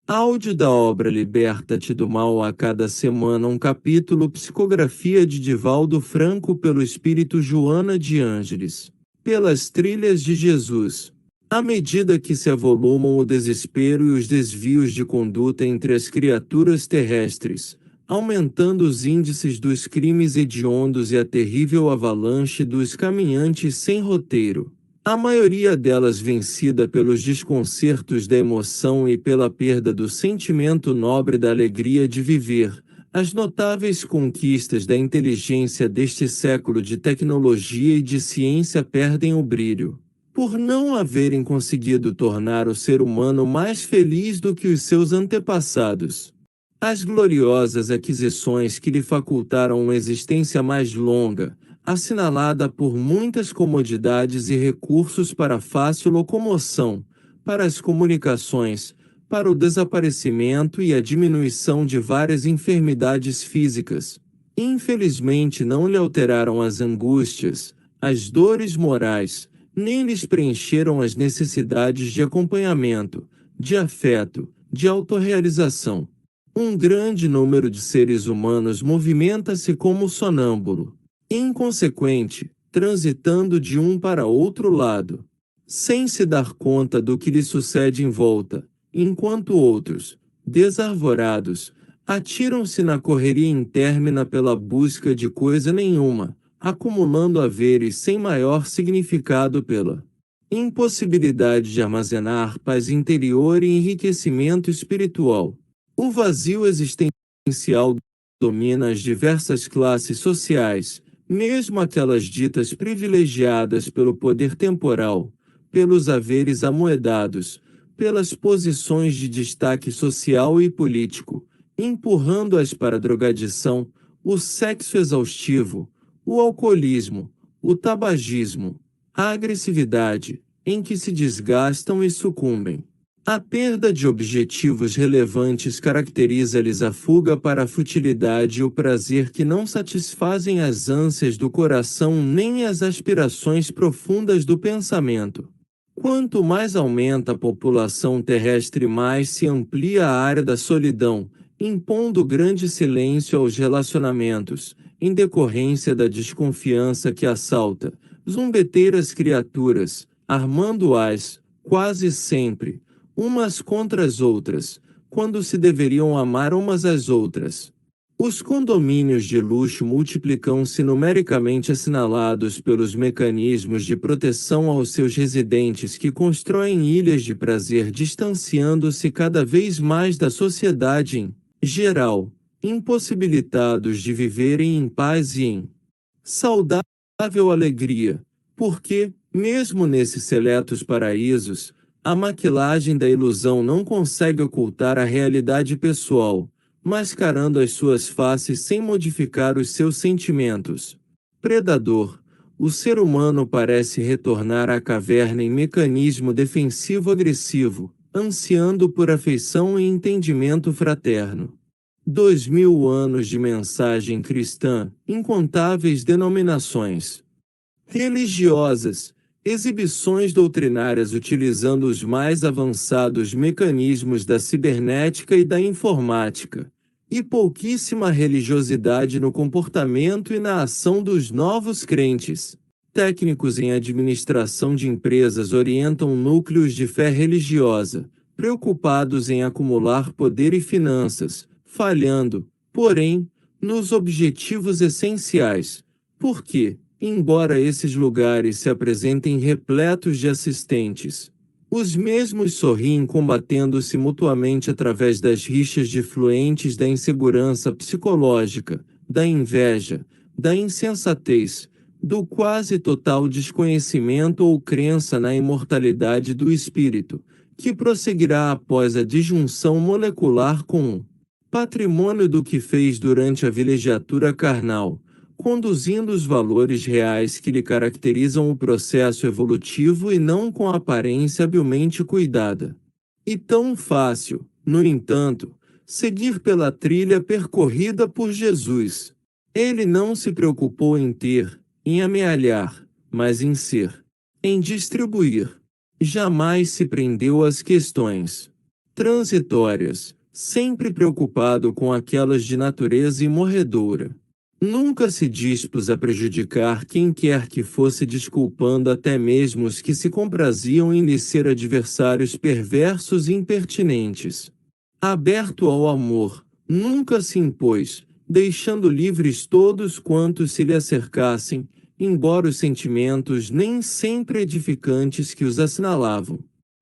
Áudio da obra Liberta-te do Mal, a cada semana um capítulo. Psicografia de Divaldo Franco pelo Espírito Joana de Ângeles. Pelas trilhas de Jesus. À medida que se avolumam o desespero e os desvios de conduta entre as criaturas terrestres, aumentando os índices dos crimes hediondos e a terrível avalanche dos caminhantes sem roteiro, a maioria delas vencida pelos desconcertos da emoção e pela perda do sentimento nobre da alegria de viver, as notáveis conquistas da inteligência deste século de tecnologia e de ciência perdem o brilho, por não haverem conseguido tornar o ser humano mais feliz do que os seus antepassados. As gloriosas aquisições que lhe facultaram uma existência mais longa, assinalada por muitas comodidades e recursos para a fácil locomoção, para as comunicações, para o desaparecimento e a diminuição de várias enfermidades físicas, infelizmente não lhe alteraram as angústias, as dores morais, nem lhes preencheram as necessidades de acompanhamento, de afeto, de autorrealização. Um grande número de seres humanos movimenta-se como sonâmbulo, inconsequente, transitando de um para outro lado, sem se dar conta do que lhe sucede em volta, enquanto outros, desarvorados, atiram-se na correria intermina pela busca de coisa nenhuma, acumulando haveres sem maior significado pela impossibilidade de armazenar paz interior e enriquecimento espiritual. O vazio existencial domina as diversas classes sociais, mesmo aquelas ditas privilegiadas pelo poder temporal, pelos haveres amoedados, pelas posições de destaque social e político, empurrando-as para a drogadição, o sexo exaustivo, o alcoolismo, o tabagismo, a agressividade, em que se desgastam e sucumbem. A perda de objetivos relevantes caracteriza-lhes a fuga para a futilidade e o prazer que não satisfazem as ânsias do coração nem as aspirações profundas do pensamento. Quanto mais aumenta a população terrestre, mais se amplia a área da solidão, impondo grande silêncio aos relacionamentos, em decorrência da desconfiança que assalta zombeteiras criaturas, armando-as, quase sempre, umas contra as outras, quando se deveriam amar umas às outras. Os condomínios de luxo multiplicam-se numericamente assinalados pelos mecanismos de proteção aos seus residentes que constroem ilhas de prazer, distanciando-se cada vez mais da sociedade em geral, impossibilitados de viverem em paz e em saudável alegria, porque, mesmo nesses seletos paraísos, a maquilagem da ilusão não consegue ocultar a realidade pessoal, mascarando as suas faces sem modificar os seus sentimentos. Predador, o ser humano parece retornar à caverna em mecanismo defensivo-agressivo, ansiando por afeição e entendimento fraterno. 2000 anos de mensagem cristã, incontáveis denominações religiosas, exibições doutrinárias utilizando os mais avançados mecanismos da cibernética e da informática, e pouquíssima religiosidade no comportamento e na ação dos novos crentes. Técnicos em administração de empresas orientam núcleos de fé religiosa, preocupados em acumular poder e finanças, falhando, porém, nos objetivos essenciais. Porque, embora esses lugares se apresentem repletos de assistentes, os mesmos sorriem combatendo-se mutuamente através das rixas difluentes da insegurança psicológica, da inveja, da insensatez, do quase total desconhecimento ou crença na imortalidade do espírito, que prosseguirá após a disjunção molecular com o patrimônio do que fez durante a vilegiatura carnal, conduzindo os valores reais que lhe caracterizam o processo evolutivo e não com a aparência habilmente cuidada. E tão fácil, no entanto, seguir pela trilha percorrida por Jesus. Ele não se preocupou em ter, em amealhar, mas em ser, em distribuir. Jamais se prendeu às questões transitórias, sempre preocupado com aquelas de natureza imorredoura. Nunca se dispôs a prejudicar quem quer que fosse, desculpando até mesmo os que se compraziam em lhe ser adversários perversos e impertinentes. Aberto ao amor, nunca se impôs, deixando livres todos quantos se lhe acercassem, embora os sentimentos nem sempre edificantes que os assinalavam.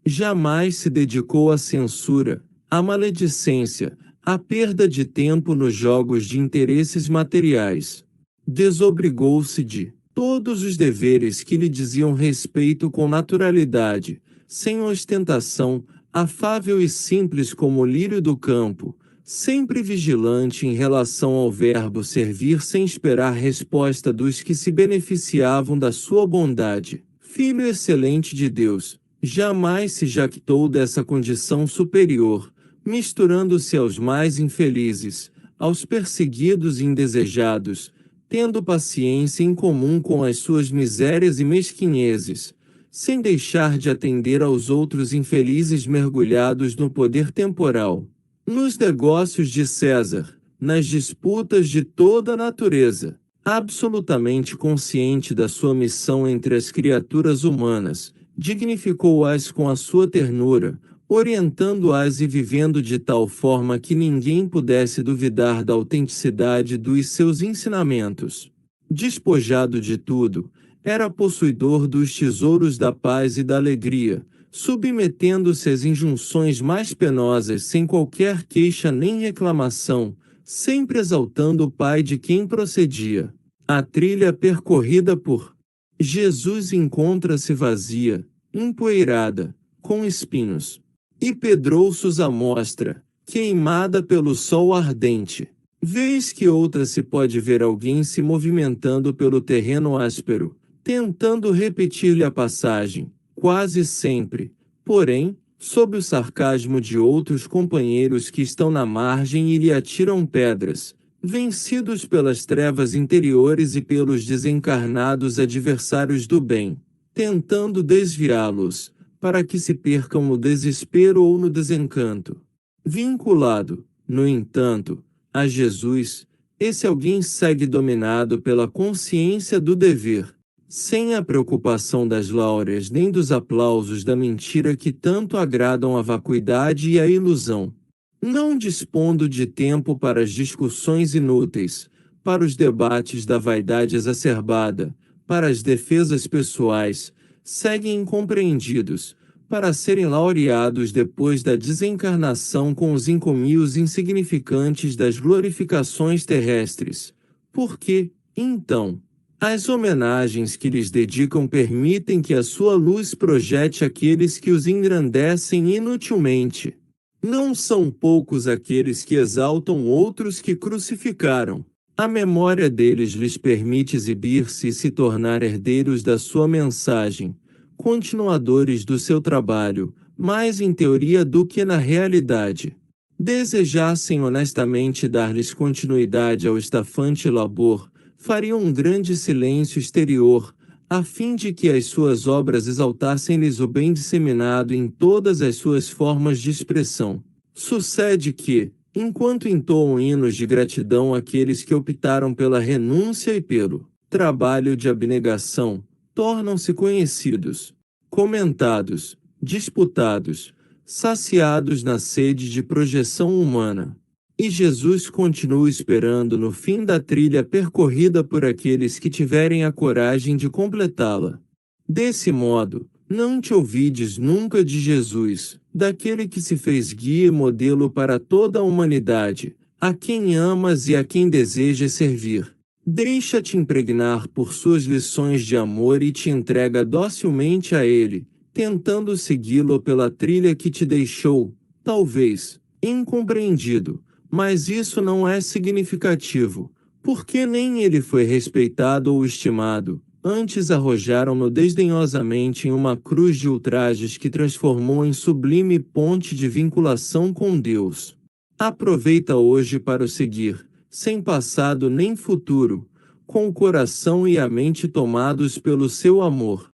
Jamais se dedicou à censura, à maledicência, à perda de tempo nos jogos de interesses materiais. Desobrigou-se de todos os deveres que lhe diziam respeito com naturalidade, sem ostentação, afável e simples como o lírio do campo, sempre vigilante em relação ao verbo servir sem esperar resposta dos que se beneficiavam da sua bondade. Filho excelente de Deus, jamais se jactou dessa condição superior, misturando-se aos mais infelizes, aos perseguidos e indesejados, tendo paciência em comum com as suas misérias e mesquinhezes, sem deixar de atender aos outros infelizes mergulhados no poder temporal, nos negócios de César, nas disputas de toda a natureza, absolutamente consciente da sua missão entre as criaturas humanas, dignificou-as com a sua ternura, orientando-as e vivendo de tal forma que ninguém pudesse duvidar da autenticidade dos seus ensinamentos. Despojado de tudo, era possuidor dos tesouros da paz e da alegria, submetendo-se às injunções mais penosas sem qualquer queixa nem reclamação, sempre exaltando o Pai de quem procedia. A trilha percorrida por Jesus encontra-se vazia, empoeirada, com espinhos e pedrouços à mostra, queimada pelo sol ardente. Vez que outra se pode ver alguém se movimentando pelo terreno áspero, tentando repetir-lhe a passagem, quase sempre, porém, sob o sarcasmo de outros companheiros que estão na margem e lhe atiram pedras, vencidos pelas trevas interiores e pelos desencarnados adversários do bem, tentando desviá-los, para que se percam no desespero ou no desencanto. Vinculado, no entanto, a Jesus, esse alguém segue dominado pela consciência do dever, sem a preocupação das láureas nem dos aplausos da mentira que tanto agradam à vacuidade e à ilusão. Não dispondo de tempo para as discussões inúteis, para os debates da vaidade exacerbada, para as defesas pessoais, seguem incompreendidos, para serem laureados depois da desencarnação com os encomios insignificantes das glorificações terrestres. Porque, então, as homenagens que lhes dedicam permitem que a sua luz projete aqueles que os engrandecem inutilmente. Não são poucos aqueles que exaltam outros que crucificaram. A memória deles lhes permite exibir-se e se tornar herdeiros da sua mensagem, continuadores do seu trabalho, mais em teoria do que na realidade. Desejassem honestamente dar-lhes continuidade ao estafante labor, fariam um grande silêncio exterior, a fim de que as suas obras exaltassem-lhes o bem disseminado em todas as suas formas de expressão. Sucede que, enquanto entoam hinos de gratidão àqueles que optaram pela renúncia e pelo trabalho de abnegação, tornam-se conhecidos, comentados, disputados, saciados na sede de projeção humana. E Jesus continua esperando no fim da trilha percorrida por aqueles que tiverem a coragem de completá-la. Desse modo, não te ouvides nunca de Jesus, daquele que se fez guia e modelo para toda a humanidade, a quem amas e a quem desejas servir. Deixa-te impregnar por suas lições de amor e te entrega docilmente a ele, tentando segui-lo pela trilha que te deixou, talvez, incompreendido, mas isso não é significativo, porque nem ele foi respeitado ou estimado, antes arrojaram-no desdenhosamente em uma cruz de ultrajes que transformou em sublime ponte de vinculação com Deus. Aproveita hoje para o seguir, sem passado nem futuro, com o coração e a mente tomados pelo seu amor.